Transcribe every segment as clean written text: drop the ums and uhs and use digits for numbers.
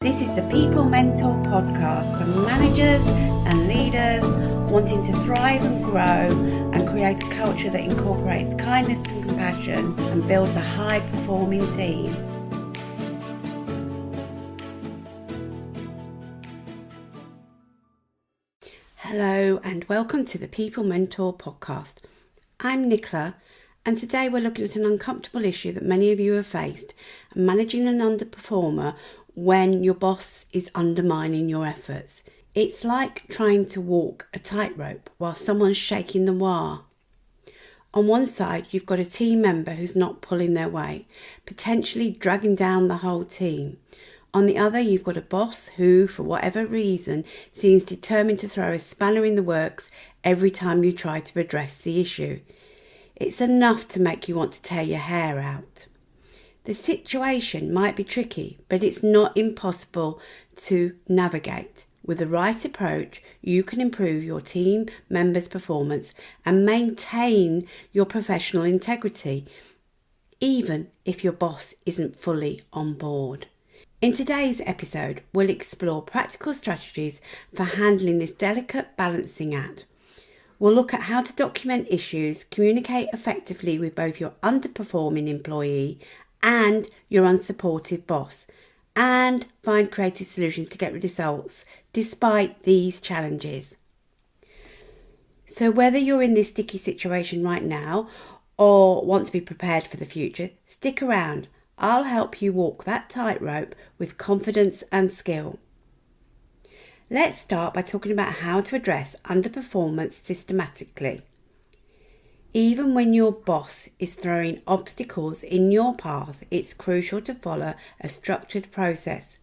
This is the People Mentor podcast for managers and leaders wanting to thrive and grow and create a culture that incorporates kindness and compassion and builds a high-performing team. Hello and welcome to the People Mentor podcast. I'm Nicola, and today we're looking at an uncomfortable issue that many of you have faced, managing an underperformer when your boss is undermining your efforts. It's like trying to walk a tightrope while someone's shaking the wire. On one side, you've got a team member who's not pulling their weight, potentially dragging down the whole team. On the other, you've got a boss who, for whatever reason, seems determined to throw a spanner in the works every time you try to address the issue. It's enough to make you want to tear your hair out. The situation might be tricky, but it's not impossible to navigate. With the right approach, you can improve your team members' performance and maintain your professional integrity, even if your boss isn't fully on board. In today's episode, we'll explore practical strategies for handling this delicate balancing act. We'll look at how to document issues, communicate effectively with both your underperforming employee and your unsupportive boss, and find creative solutions to get results despite these challenges. So whether you're in this sticky situation right now or want to be prepared for the future, stick around. I'll help you walk that tightrope with confidence and skill. Let's start by talking about how to address underperformance systematically. Even when your boss is throwing obstacles in your path, it's crucial to follow a structured process.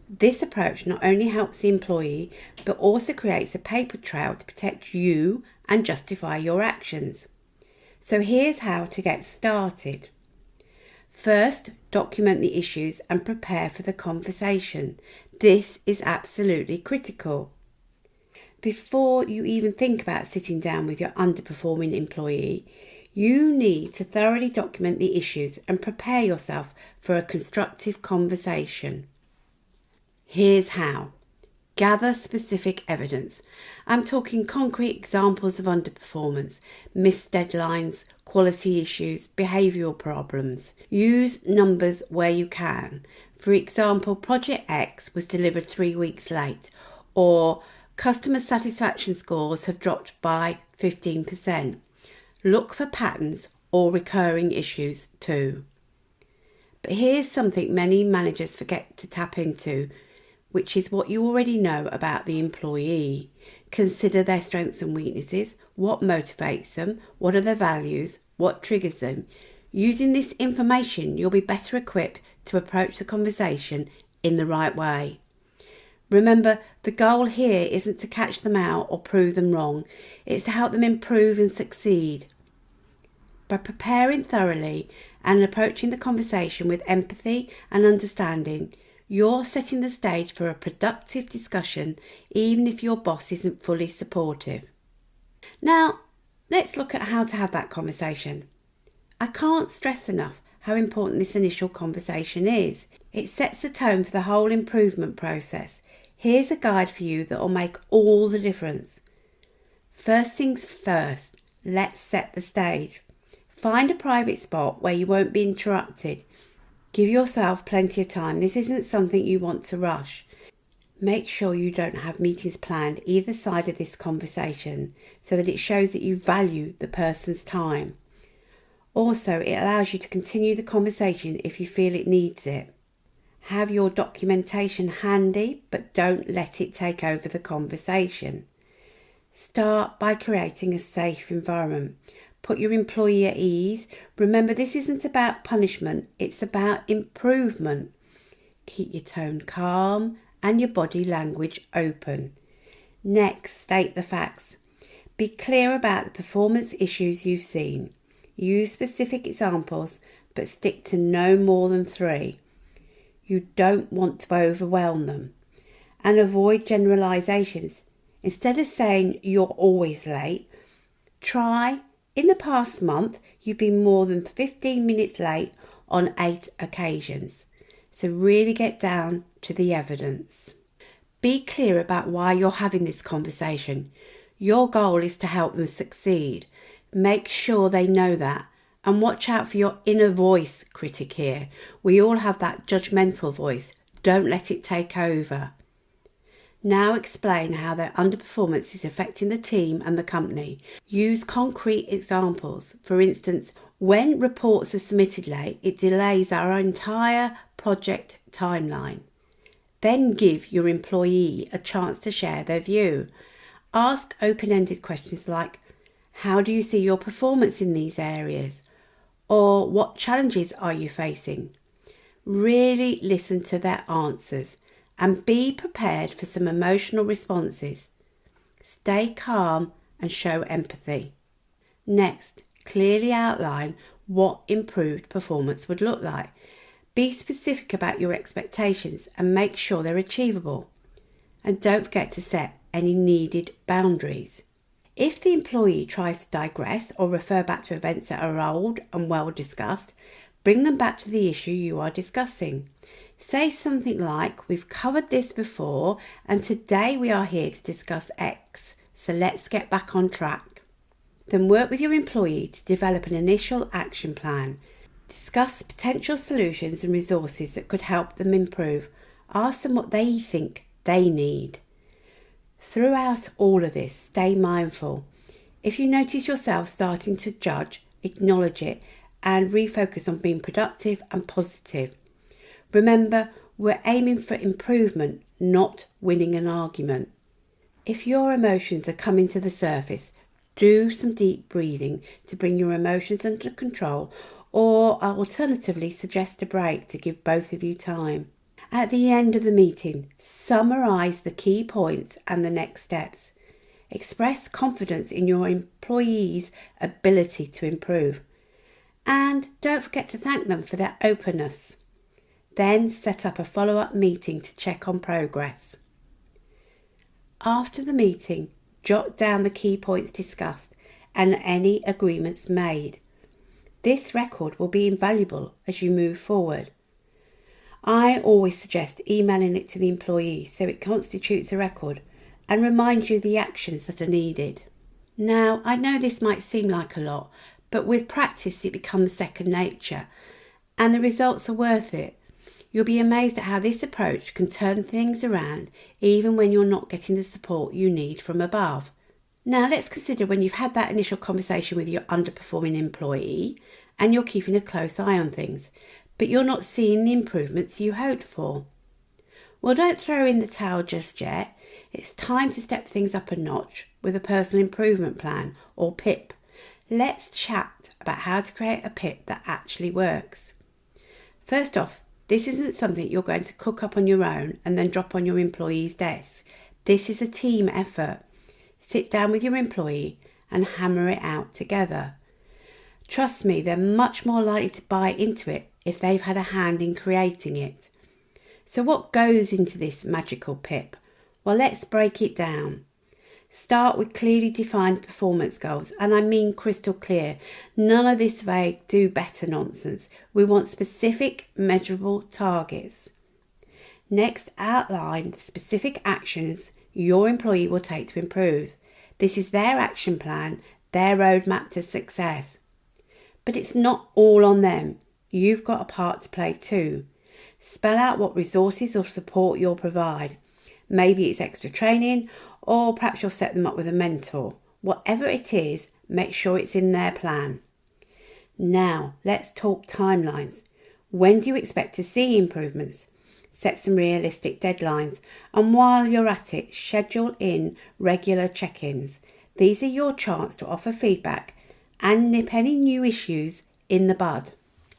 This approach not only helps the employee, but also creates a paper trail to protect you and justify your actions. So here's how to get started. First, document the issues and prepare for the conversation. This is absolutely critical. Before you even think about sitting down with your underperforming employee, you need to thoroughly document the issues and prepare yourself for a constructive conversation. Here's how. Gather specific evidence. I'm talking concrete examples of underperformance, missed deadlines, quality issues, behavioural problems. Use numbers where you can. For example, Project X was delivered 3 weeks late, or customer satisfaction scores have dropped by 15%. Look for patterns or recurring issues too. But here's something many managers forget to tap into, which is what you already know about the employee. Consider their strengths and weaknesses, what motivates them, what are their values, what triggers them. Using this information, you'll be better equipped to approach the conversation in the right way. Remember, the goal here isn't to catch them out or prove them wrong. It's to help them improve and succeed. By preparing thoroughly and approaching the conversation with empathy and understanding, you're setting the stage for a productive discussion, even if your boss isn't fully supportive. Now, let's look at how to have that conversation. I can't stress enough how important this initial conversation is. It sets the tone for the whole improvement process. Here's a guide for you that will make all the difference. First things first, let's set the stage. Find a private spot where you won't be interrupted. Give yourself plenty of time. This isn't something you want to rush. Make sure you don't have meetings planned either side of this conversation so that it shows that you value the person's time. Also, it allows you to continue the conversation if you feel it needs it. Have your documentation handy, but don't let it take over the conversation. Start by creating a safe environment. Put your employee at ease. Remember, this isn't about punishment, it's about improvement. Keep your tone calm and your body language open. Next, state the facts. Be clear about the performance issues you've seen. Use specific examples, but stick to no more than 3. You don't want to overwhelm them. And avoid generalizations. Instead of saying you're always late, try, in the past month, you've been more than 15 minutes late on 8 occasions. So really get down to the evidence. Be clear about why you're having this conversation. Your goal is to help them succeed. Make sure they know that. And watch out for your inner voice critic here. We all have that judgmental voice. Don't let it take over. Now explain how their underperformance is affecting the team and the company. Use concrete examples. For instance, when reports are submitted late, it delays our entire project timeline. Then give your employee a chance to share their view. Ask open-ended questions like, how do you see your performance in these areas? Or what challenges are you facing? Really listen to their answers and be prepared for some emotional responses. Stay calm and show empathy. Next, clearly outline what improved performance would look like. Be specific about your expectations and make sure they're achievable. And don't forget to set any needed boundaries. If the employee tries to digress or refer back to events that are old and well discussed, bring them back to the issue you are discussing. Say something like, we've covered this before and today we are here to discuss X, so let's get back on track. Then work with your employee to develop an initial action plan. Discuss potential solutions and resources that could help them improve. Ask them what they think they need. Throughout all of this, stay mindful. If you notice yourself starting to judge, acknowledge it and refocus on being productive and positive. Remember, we're aiming for improvement, not winning an argument. If your emotions are coming to the surface, do some deep breathing to bring your emotions under control, or alternatively suggest a break to give both of you time. At the end of the meeting, summarise the key points and the next steps. Express confidence in your employees' ability to improve. And don't forget to thank them for their openness. Then set up a follow-up meeting to check on progress. After the meeting, jot down the key points discussed and any agreements made. This record will be invaluable as you move forward. I always suggest emailing it to the employee so it constitutes a record and reminds you the actions that are needed. Now, I know this might seem like a lot, but with practice it becomes second nature and the results are worth it. You'll be amazed at how this approach can turn things around even when you're not getting the support you need from above. Now let's consider when you've had that initial conversation with your underperforming employee and you're keeping a close eye on things, but you're not seeing the improvements you hoped for. Well, don't throw in the towel just yet. It's time to step things up a notch with a personal improvement plan or PIP. Let's chat about how to create a PIP that actually works. First off, this isn't something you're going to cook up on your own and then drop on your employee's desk. This is a team effort. Sit down with your employee and hammer it out together. Trust me, they're much more likely to buy into it if they've had a hand in creating it. So what goes into this magical PIP? Well, let's break it down. Start with clearly defined performance goals, and I mean crystal clear. None of this vague do better nonsense. We want specific, measurable targets. Next, outline the specific actions your employee will take to improve. This is their action plan, their roadmap to success. But it's not all on them. You've got a part to play too. Spell out what resources or support you'll provide. Maybe it's extra training, or perhaps you'll set them up with a mentor. Whatever it is, make sure it's in their plan. Now, let's talk timelines. When do you expect to see improvements? Set some realistic deadlines. And while you're at it, schedule in regular check-ins. These are your chance to offer feedback and nip any new issues in the bud.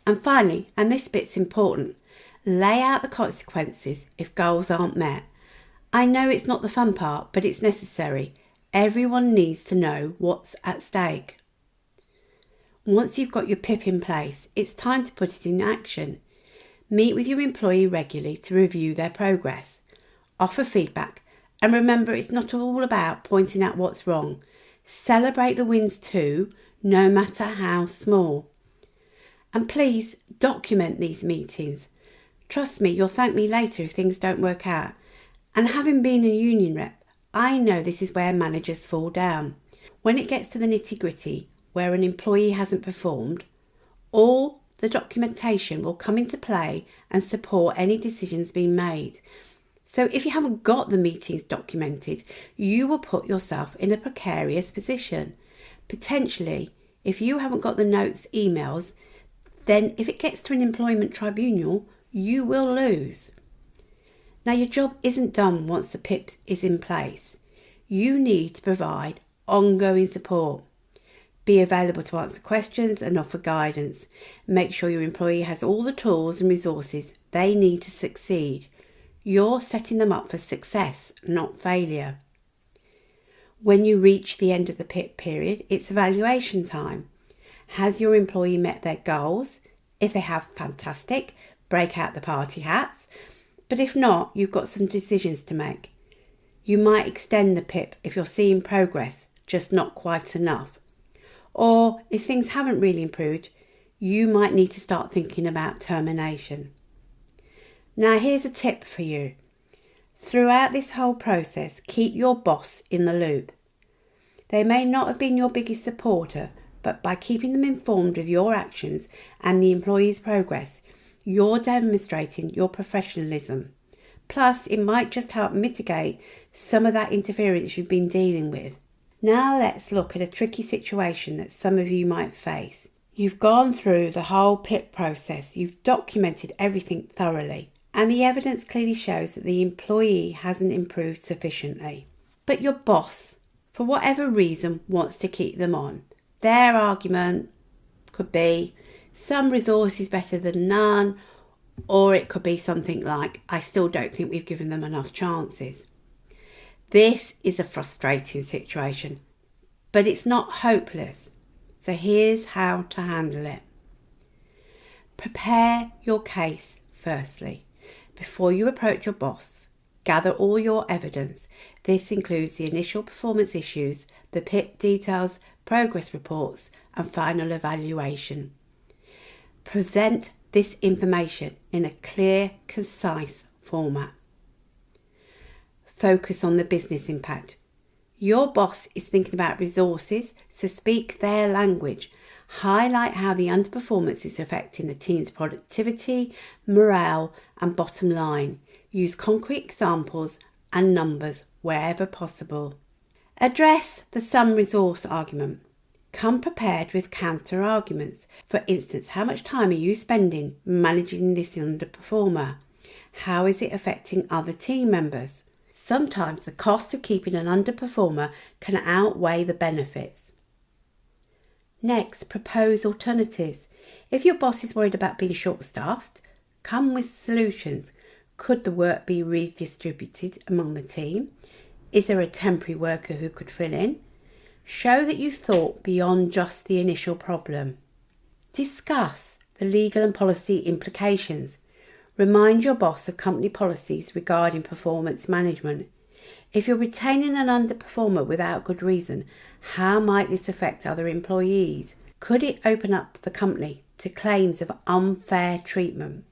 And finally, and this bit's important, lay out the consequences if goals aren't met. I know it's not the fun part, but it's necessary. Everyone needs to know what's at stake. Once you've got your PIP in place, it's time to put it in action. Meet with your employee regularly to review their progress. Offer feedback, and remember it's not all about pointing out what's wrong. Celebrate the wins too, no matter how small. And please document these meetings. Trust me, you'll thank me later if things don't work out. And having been a union rep, I know this is where managers fall down. When it gets to the nitty-gritty, where an employee hasn't performed, all the documentation will come into play and support any decisions being made. So if you haven't got the meetings documented, you will put yourself in a precarious position. Potentially, if you haven't got the notes, emails, then if it gets to an employment tribunal, you will lose. Now, your job isn't done once the PIP is in place. You need to provide ongoing support. Be available to answer questions and offer guidance. Make sure your employee has all the tools and resources they need to succeed. You're setting them up for success, not failure. When you reach the end of the PIP period, it's evaluation time. Has your employee met their goals? If they have, fantastic, break out the party hats. But if not, you've got some decisions to make. You might extend the PIP if you're seeing progress, just not quite enough. Or if things haven't really improved, you might need to start thinking about termination. Now here's a tip for you. Throughout this whole process, keep your boss in the loop. They may not have been your biggest supporter, but by keeping them informed of your actions and the employee's progress, you're demonstrating your professionalism. Plus, it might just help mitigate some of that interference you've been dealing with. Now let's look at a tricky situation that some of you might face. You've gone through the whole PIP process, you've documented everything thoroughly, and the evidence clearly shows that the employee hasn't improved sufficiently. But your boss, for whatever reason, wants to keep them on. Their argument could be, some resource is better than none, or it could be something like, I still don't think we've given them enough chances. This is a frustrating situation, but it's not hopeless. So here's how to handle it. Prepare your case firstly. Before you approach your boss, gather all your evidence. This includes the initial performance issues, the PIP details, progress reports, and final evaluation. Present this information in a clear, concise format. Focus on the business impact. Your boss is thinking about resources, so speak their language. Highlight how the underperformance is affecting the team's productivity, morale, and bottom line. Use concrete examples and numbers wherever possible. Address the some resource argument. Come prepared with counter arguments. For instance, how much time are you spending managing this underperformer? How is it affecting other team members? Sometimes the cost of keeping an underperformer can outweigh the benefits. Next, propose alternatives. If your boss is worried about being short-staffed, come with solutions. Could the work be redistributed among the team? Is there a temporary worker who could fill in? Show that you thought beyond just the initial problem. Discuss the legal and policy implications. Remind your boss of company policies regarding performance management. If you're retaining an underperformer without good reason, how might this affect other employees? Could it open up the company to claims of unfair treatment?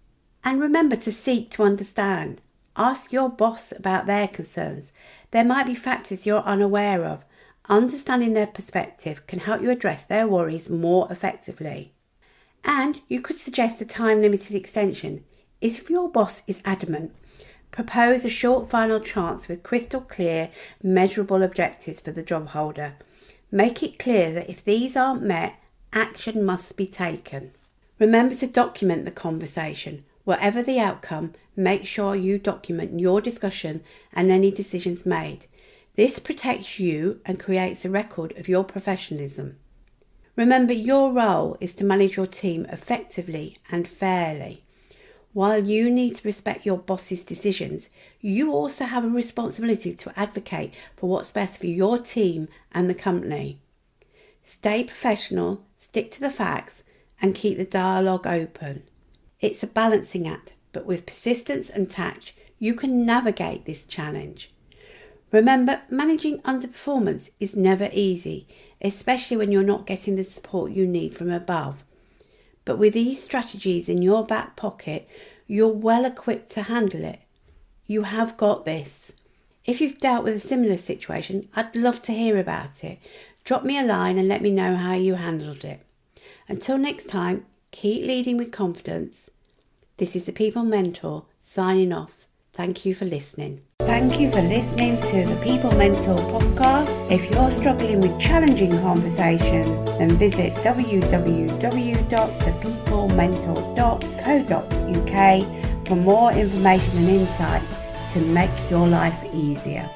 And remember to seek to understand. Ask your boss about their concerns. There might be factors you're unaware of. Understanding their perspective can help you address their worries more effectively. And you could suggest a time-limited extension. If your boss is adamant, propose a short final chance with crystal clear, measurable objectives for the job holder. Make it clear that if these aren't met, action must be taken. Remember to document the conversation. Whatever the outcome, make sure you document your discussion and any decisions made. This protects you and creates a record of your professionalism. Remember, your role is to manage your team effectively and fairly. While you need to respect your boss's decisions, you also have a responsibility to advocate for what's best for your team and the company. Stay professional, stick to the facts, and keep the dialogue open. It's a balancing act, but with persistence and tact, you can navigate this challenge. Remember, managing underperformance is never easy, especially when you're not getting the support you need from above. But with these strategies in your back pocket, You're well equipped to handle it. You have got this. If you've dealt with a similar situation, I'd love to hear about it. Drop me a line and let me know how you handled it. Until next time, keep leading with confidence. This is the People Mentor signing off. Thank you for listening. Thank you for listening to the People Mentor podcast. If you're struggling with challenging conversations, then visit www.thepeoplementor.co.uk for more information and insights to make your life easier.